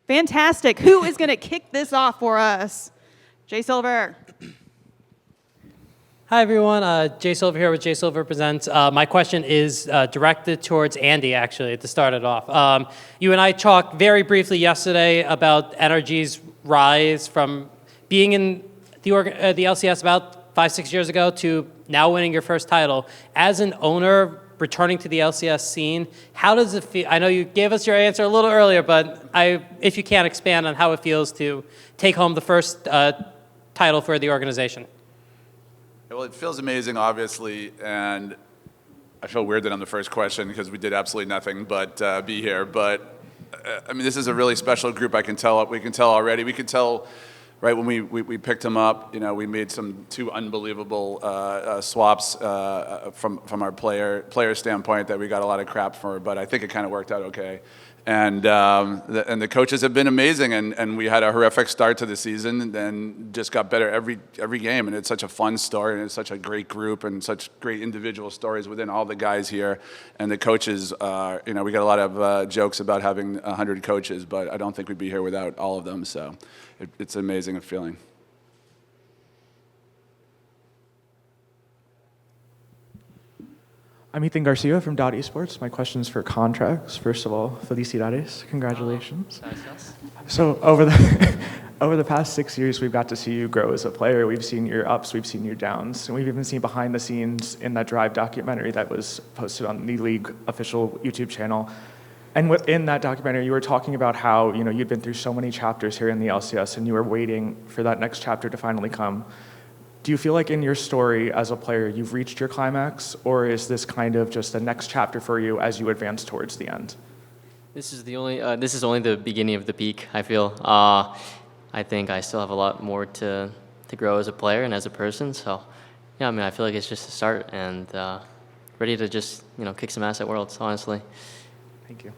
Fantastic. Who is going to kick this off for us? Jay Silver. Hi, everyone. Jay Silver here with Jay Silver Presents. My question is directed towards Andy, actually, to start it off. You and I talked very briefly yesterday about NRG's rise from being in the LCS about 5-6 years ago to now winning your first title. As an owner, returning to the LCS scene, how does it feel? I know you gave us your answer a little earlier, but if you can expand on how it feels to take home the first title for the organization. Well, it feels amazing, obviously, and I feel weird that I'm the first question because we did absolutely nothing but be here. But I mean, this is a really special group. We can tell already. We could tell right when we picked him up. You know, we made two unbelievable swaps from our player standpoint that we got a lot of crap for. But I think it kind of worked out okay. And the coaches have been amazing, and we had a horrific start to the season, and just got better every game. And it's such a fun story, and it's such a great group, and such great individual stories within all the guys here. And the coaches, we got a lot of jokes about having 100 coaches, but I don't think we'd be here without all of them. So it's an amazing feeling. I'm Ethan Garcia from Dot Esports. My question is for contracts. First of all, felicidades, congratulations. So over the past 6 years, we've got to see you grow as a player. We've seen your ups, we've seen your downs, and we've even seen behind the scenes in that Drive documentary that was posted on the league official YouTube channel. And within that documentary, you were talking about how you'd been through so many chapters here in the LCS, and you were waiting for that next chapter to finally come. Do you feel like in your story as a player, you've reached your climax, or is this kind of just the next chapter for you as you advance towards the end? This is only the beginning of the peak, I feel. I think I still have a lot more to grow as a player and as a person. So, yeah, I mean, I feel like it's just a start, and ready to just kick some ass at Worlds, honestly. Thank you.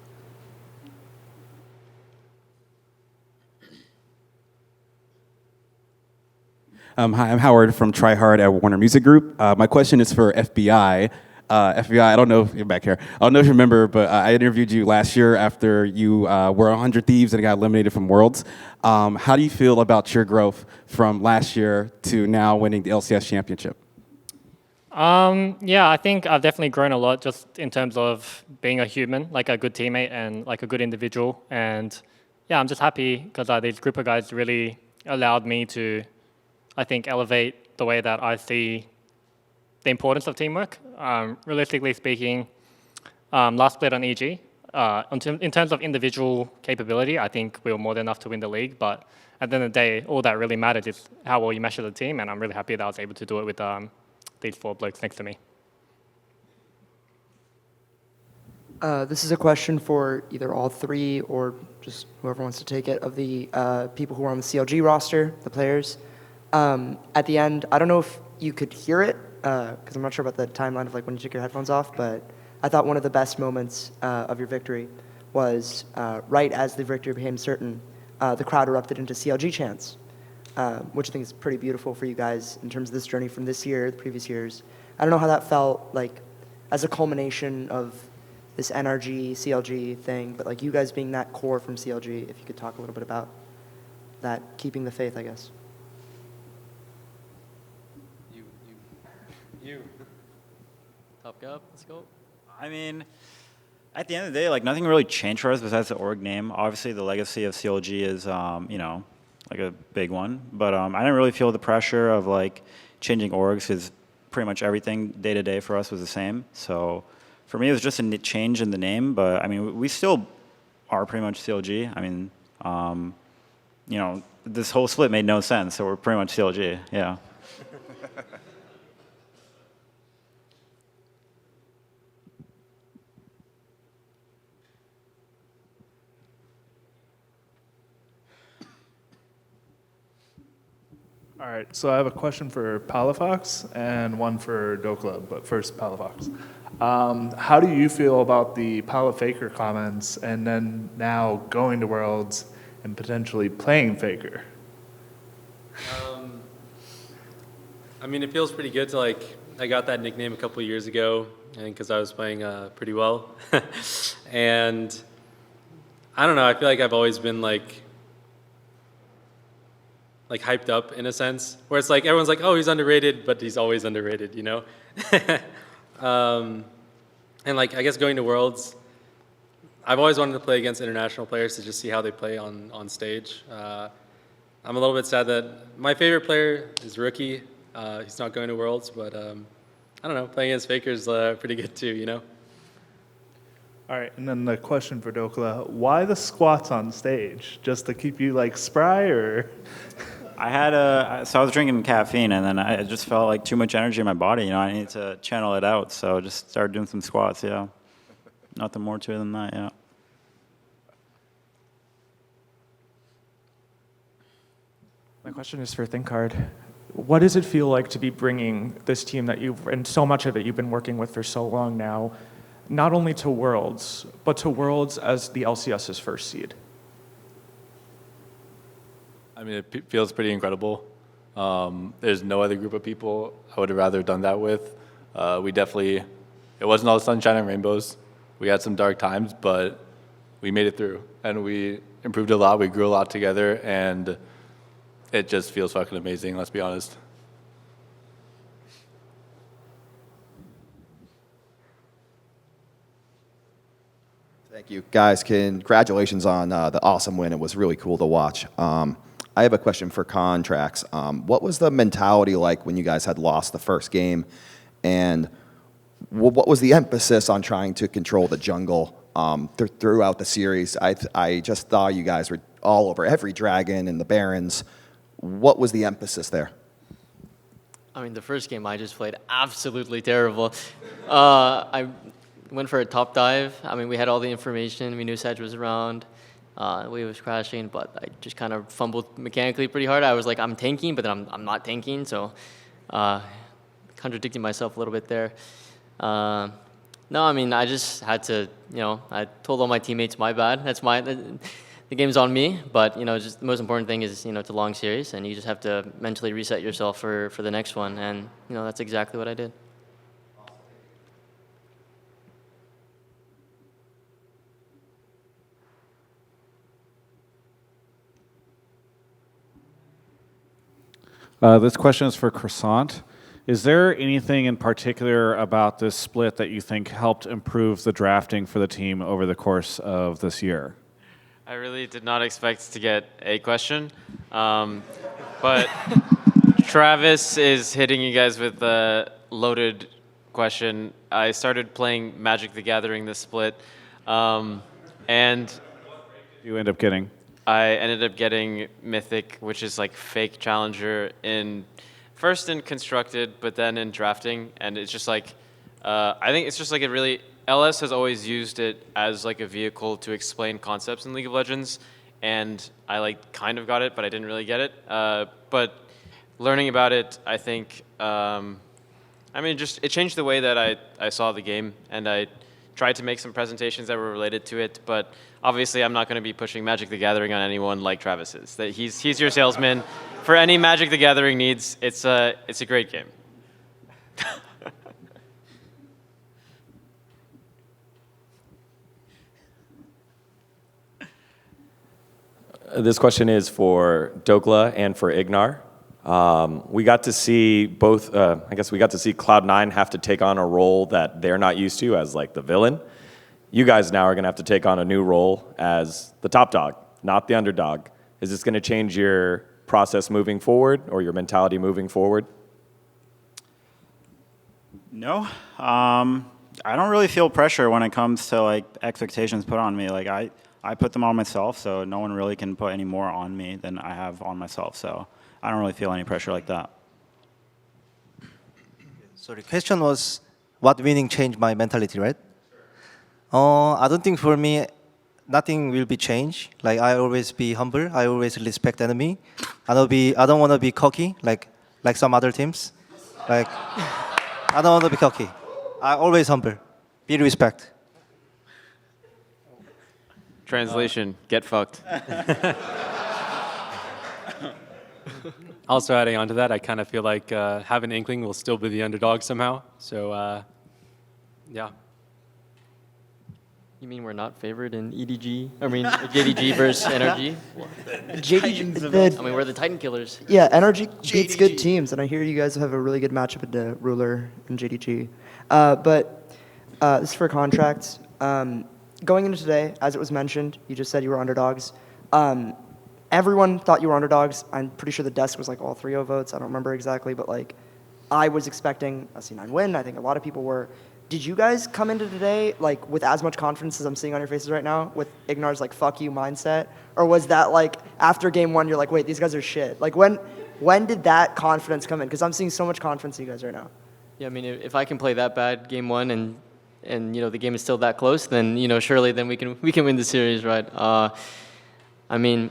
Hi, I'm Howard from Try Hard at Warner Music Group. My question is for FBI. FBI, I don't know if you're back here. I don't know if you remember, but I interviewed you last year after you were 100 Thieves and got eliminated from Worlds. How do you feel about your growth from last year to now winning the LCS championship? Yeah, I think I've definitely grown a lot just in terms of being a human, like a good teammate and like a good individual. And yeah, I'm just happy because these group of guys really allowed me to, I think, elevate the way that I see the importance of teamwork. Realistically speaking, last split on EG, in terms of individual capability, I think we were more than enough to win the league. But at the end of the day, all that really matters is how well you mesh as a team. And I'm really happy that I was able to do it with these 4 blokes next to me. This is a question for either all 3 or just whoever wants to take it, of the people who are on the CLG roster, the players. At the end, I don't know if you could hear it, because I'm not sure about the timeline of when you took your headphones off, but I thought one of the best moments of your victory was right as the victory became certain, the crowd erupted into CLG chants, which I think is pretty beautiful for you guys in terms of this journey from this year, the previous years. I don't know how that felt as a culmination of this NRG, CLG thing, but you guys being that core from CLG, if you could talk a little bit about that, keeping the faith, I guess. You. Top up, let's go. I mean, at the end of the day, nothing really changed for us besides the org name. Obviously, the legacy of CLG is, a big one. But I didn't really feel the pressure of, changing orgs because pretty much everything day to day for us was the same. So for me, it was just a change in the name. But, I mean, we still are pretty much CLG. I mean, this whole split made no sense. So we're pretty much CLG, yeah. All right, so I have a question for Palafox and one for Dokla, but first Palafox. How do you feel about the Faker comments and then now going to Worlds and potentially playing Faker? I mean, it feels pretty good to I got that nickname a couple years ago, I think because I was playing pretty well. And I don't know. I feel like I've always been like hyped up in a sense, where it's like everyone's like, oh, he's underrated, but he's always underrated, you know? And like, I guess going to Worlds, I've always wanted to play against international players to just see how they play on stage. I'm a little bit sad that my favorite player is Rookie. He's not going to Worlds, but I don't know, playing against Faker is pretty good too, you know? All right, and then the question for Dokla: why the squats on stage? Just to keep you like spry, or? So I was drinking caffeine, and then I just felt like too much energy in my body. You know, I need to channel it out. So I just started doing some squats. Yeah, nothing more to it than that. Yeah. My question is for ThinkHard. What does it feel like to be bringing this team that and so much of it you've been working with for so long now, not only to Worlds, but to Worlds as the LCS's first seed? I mean, it feels pretty incredible. There's no other group of people I would have rather done that with. It wasn't all sunshine and rainbows. We had some dark times, but we made it through. And we improved a lot, we grew a lot together, and it just feels fucking amazing, let's be honest. Thank you. Guys, congratulations on the awesome win. It was really cool to watch. I have a question for Contracts. What was the mentality like when you guys had lost the first game? And what was the emphasis on trying to control the jungle throughout the series? I just thought you guys were all over every dragon and the Barons. What was the emphasis there? I mean, the first game I just played absolutely terrible. I went for a top dive. I mean, we had all the information. We knew Sedge was around. Wave was crashing, but I just kind of fumbled mechanically pretty hard. I was like, I'm tanking, but then I'm not tanking, so contradicting myself a little bit there. No, I mean, I just had to, I told all my teammates, my bad. The game's on me, but, just the most important thing is, it's a long series, and you just have to mentally reset yourself for the next one, and, that's exactly what I did. This question is for Croissant. Is there anything in particular about this split that you think helped improve the drafting for the team over the course of this year? I really did not expect to get a question, but Travis is hitting you guys with a loaded question. I started playing Magic the Gathering this split, and you end up getting? I ended up getting Mythic, which is like fake Challenger first in Constructed, but then in Drafting, and it's just like, I think it's just like LS has always used it as like a vehicle to explain concepts in League of Legends, and I kind of got it, but I didn't really get it. But learning about it, I think, it changed the way that I saw the game, and I tried to make some presentations that were related to it, but obviously I'm not going to be pushing Magic the Gathering on anyone like Travis is. He's your salesman. For any Magic the Gathering needs, it's a great game. This question is for Dokla and for Ignar. We got to see both, we got to see Cloud9 have to take on a role that they're not used to as the villain. You guys now are going to have to take on a new role as the top dog, not the underdog. Is this going to change your process moving forward or your mentality moving forward? No. I don't really feel pressure when it comes to expectations put on me. I put them on myself, so no one really can put any more on me than I have on myself. So I don't really feel any pressure like that. So the question was, what winning changed my mentality, right? I don't think for me, nothing will be changed. I always be humble. I always respect enemy. I don't want to be cocky like some other teams. I don't want to be cocky. I always humble. Be respect. Translation, get fucked. Also adding on to that, I kind of feel like Have an Inkling will still be the underdog somehow. So, yeah. You mean we're not favored in EDG? I mean, JDG versus NRG? I mean, we're the Titan killers. Yeah, NRG beats good teams, and I hear you guys have a really good matchup with the Ruler and JDG. But this is for contracts. Going into today, as it was mentioned, you just said you were underdogs. Everyone thought you were underdogs. I'm pretty sure the desk was like all 3-0 votes. I don't remember exactly, but like I was expecting a C9 win. I think a lot of people were. Did you guys come into today like with as much confidence as I'm seeing on your faces right now, with Ignar's like "fuck you" mindset, or was that like after game one you're like, wait, these guys are shit? Like when did that confidence come in? Because I'm seeing so much confidence in you guys right now. Yeah, I mean, if I can play that bad game one and the game is still that close, then surely then we can win the series, right? I mean,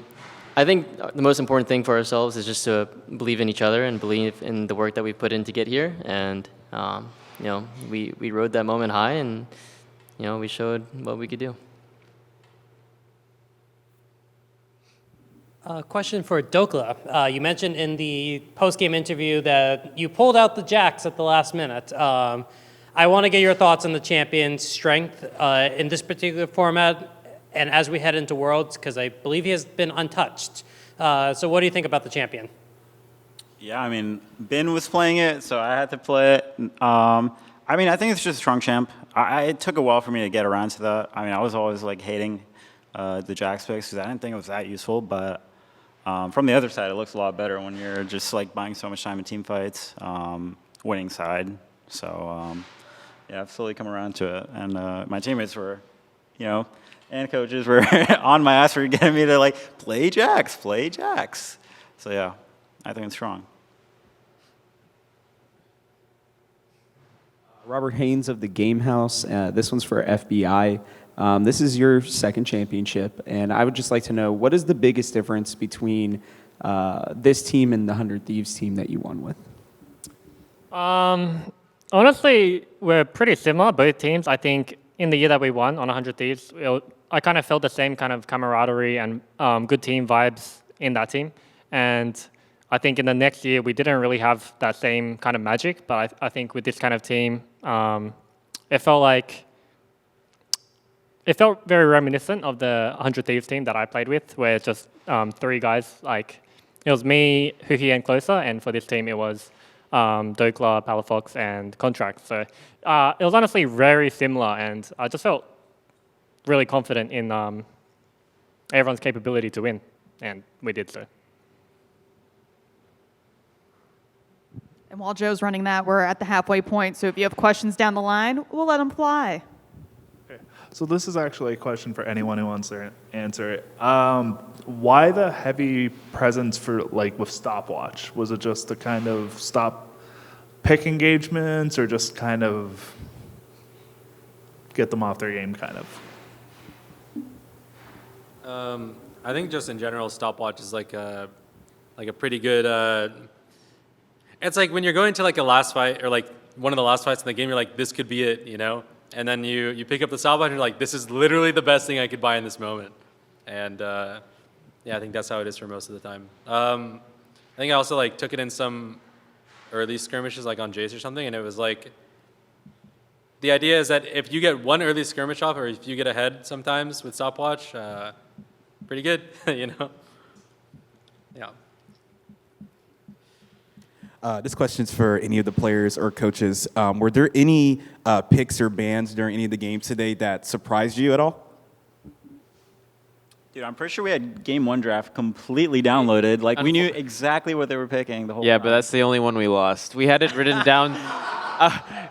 I think the most important thing for ourselves is just to believe in each other and believe in the work that we put in to get here, and we rode that moment high, and we showed what we could do. Question for Dokla. You mentioned in the post-game interview that you pulled out the jacks at the last minute. I want to get your thoughts on the champion's strength in this particular format and as we head into Worlds, because I believe he has been untouched. So what do you think about the champion? Yeah, I mean, Ben was playing it, so I had to play it. I mean, I think it's just a strong champ. It took a while for me to get around to that. I mean, I was always like hating the Jax picks because I didn't think it was that useful, but from the other side, it looks a lot better when you're just like buying so much time in team fights, winning side. So yeah, I've slowly come around to it, and my teammates were, and coaches were on my ass for getting me to like play Jax. So yeah, I think it's strong. Robert Haynes of the Game House. This one's for FBI. This is your second championship, and I would just like to know, what is the biggest difference between this team and the 100 Thieves team that you won with? Honestly, we're pretty similar, both teams. I think in the year that we won on 100 Thieves, I kind of felt the same kind of camaraderie and good team vibes in that team. And I think in the next year, we didn't really have that same kind of magic, but I think with this kind of team, it felt very reminiscent of the 100 Thieves team that I played with, where it's just 3 guys. Like, it was me, Huki, and Closer, and for this team, it was Dokla, Palafox, and Contract. So it was honestly very similar, and I just felt really confident in everyone's capability to win, and we did so. And while Joe's running that, we're at the halfway point. So if you have questions down the line, we'll let them fly. Okay. So this is actually a question for anyone who wants to answer it. Why the heavy presence for with stopwatch? Was it just to kind of stop pick engagements, or just kind of get them off their game, kind of? I think just in general, stopwatch is like a pretty good. It's like when you're going to like a last fight or like one of the last fights in the game, you're like, this could be it, And then you pick up the stopwatch and you're like, this is literally the best thing I could buy in this moment. And yeah, I think that's how it is for most of the time. I think I also took it in some early skirmishes like on Jace or something, and it was like, the idea is that if you get one early skirmish off, or if you get ahead sometimes with stopwatch, pretty good, Yeah. This question's for any of the players or coaches. Were there any picks or bans during any of the games today that surprised you at all? Dude, I'm pretty sure we had game 1 draft completely downloaded. We knew exactly what they were picking the whole time. But that's the only one we lost. We had it written down.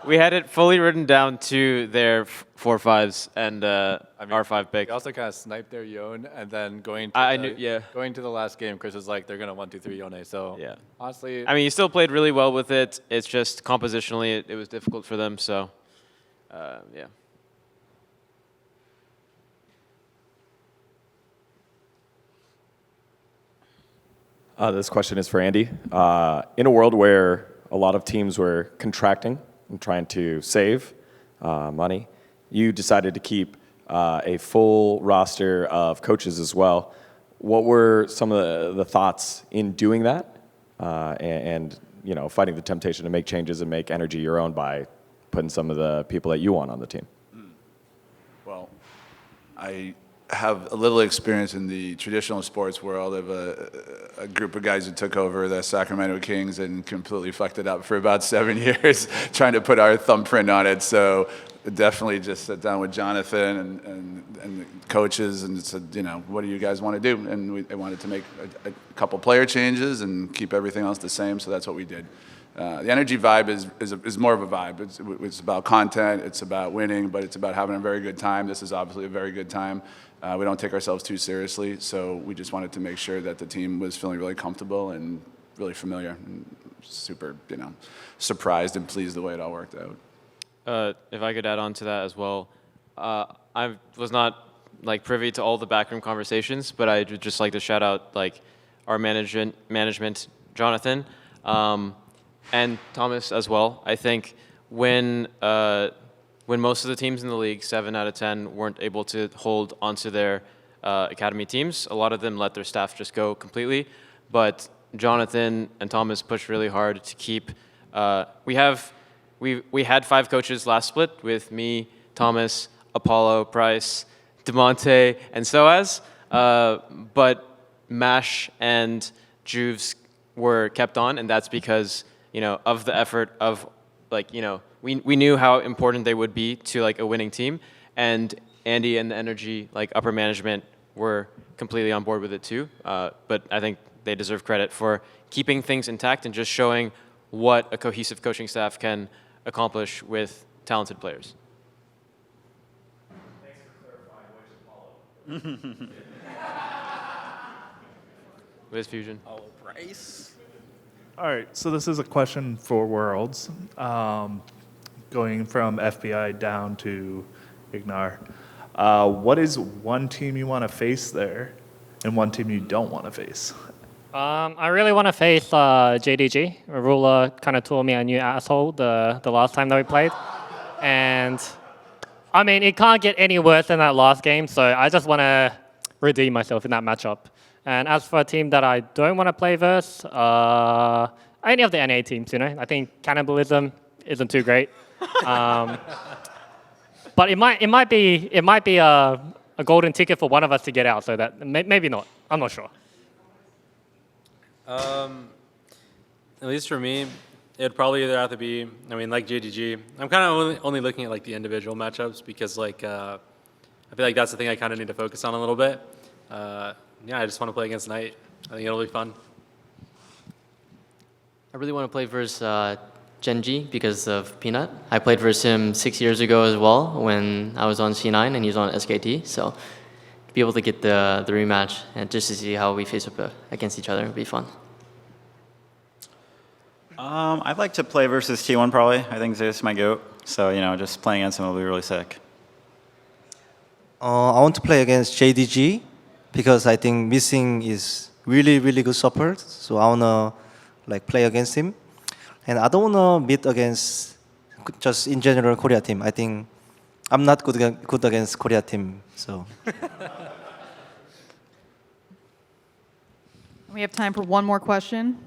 We had it fully written down to their 4-5s and our 5 pick. We also kind of sniped their Yone, and then going to the last game, Chris was like, they're going to 1-2-3 Yone. So yeah, honestly, I mean, you still played really well with it. It's just compositionally, it was difficult for them. So yeah. This question is for Andy. In a world where a lot of teams were contracting and trying to save money, you decided to keep a full roster of coaches as well. What were some of the thoughts in doing that and fighting the temptation to make changes and make NRG your own by putting some of the people that you want on the team? Well, I have a little experience in the traditional sports world of a group of guys who took over the Sacramento Kings and completely fucked it up for about 7 years, trying to put our thumbprint on it. So definitely just sat down with Jonathan and the coaches and said, you know, what do you guys want to do? And they wanted to make a couple player changes and keep everything else the same, so that's what we did. The NRG vibe is more of a vibe. It's about content, it's about winning, but it's about having a very good time. This is obviously a very good time. We don't take ourselves too seriously, so we just wanted to make sure that the team was feeling really comfortable and really familiar and super, you know, surprised and pleased the way it all worked out. If I could add on to that as well, I was not like privy to all the backroom conversations, but I would just like to shout out like our management, Jonathan, and Thomas as well. I think when most of the teams in the league, 7 out of 10, weren't able to hold onto their academy teams, a lot of them let their staff just go completely. But Jonathan and Thomas pushed really hard to keep. We had 5 coaches last split with me, Thomas, Apollo, Price, DeMonte, and Soaz. But Mash and Juves were kept on, and that's because, you know, of the effort of, like, you know, we knew how important they would be to like a winning team, and Andy and the NRG like upper management were completely on board with it too. But I think they deserve credit for keeping things intact and just showing what a cohesive coaching staff can accomplish with talented players. Thanks for clarifying which Apollo. Wiz Fusion. Oh, Bryce. All right, so this is a question for Worlds, going from FBI down to Ignar. What is one team you want to face there, and one team you don't want to face? I really want to face JDG. Ruler kind of told me a new asshole the last time that we played. And, I mean, it can't get any worse than that last game, so I just want to redeem myself in that matchup. And as for a team that I don't want to play versus, any of the NA teams, you know. I think Cannibalism isn't too great. But it might be a golden ticket for one of us to get out, so that maybe not. I'm not sure. At least for me, it'd probably either have to be, I mean, like JDG. I'm kind of only looking at like the individual matchups because like I feel like that's the thing I kind of need to focus on a little bit. Yeah, I just want to play against Knight. I think it'll be fun. I really want to play versus Genji because of Peanut. I played versus him 6 years ago as well when I was on C9 and he was on SKT. So to be able to get the rematch and just to see how we face up against each other would be fun. I'd like to play versus T1 probably. I think Zeus is my GOAT. So, you know, just playing against him will be really sick. I want to play against JDG because I think Missing is really, really good support. So I want to like play against him. And I don't want to meet against just in general Korea team. I think I'm not good against Korea team. So. We have time for one more question.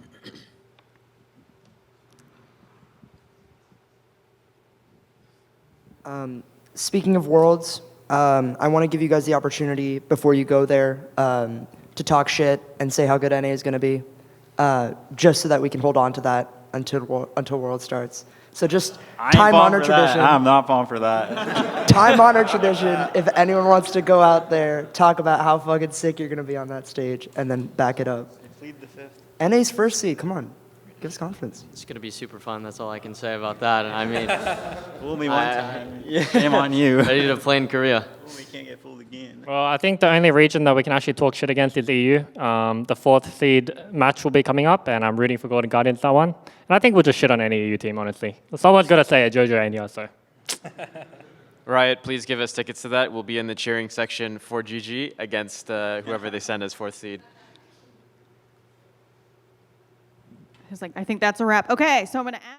Speaking of Worlds, I want to give you guys the opportunity before you go there to talk shit and say how good NA is going to be, just so that we can hold on to that until World starts. So just time-honored tradition. I'm not falling for that. Time-honored tradition. If anyone wants to go out there, talk about how fucking sick you're going to be on that stage, and then back it up. Plead the fifth. NA's first seed. Come on. Give us confidence. It's going to be super fun. That's all I can say about that. I mean, fool me one time. Shame on you. Ready to play in Korea. We can't get fooled again. Well, I think the only region that we can actually talk shit against is EU. The 4th seed match will be coming up, and I'm rooting for Golden Guardians that one. And I think we'll just shit on any EU team, honestly. Someone's got to say it, Jojo Anya, so. Riot, please give us tickets to that. We'll be in the cheering section for GG against whoever they send as 4th seed. He's like, I think that's a wrap. Okay, so I'm going to ask.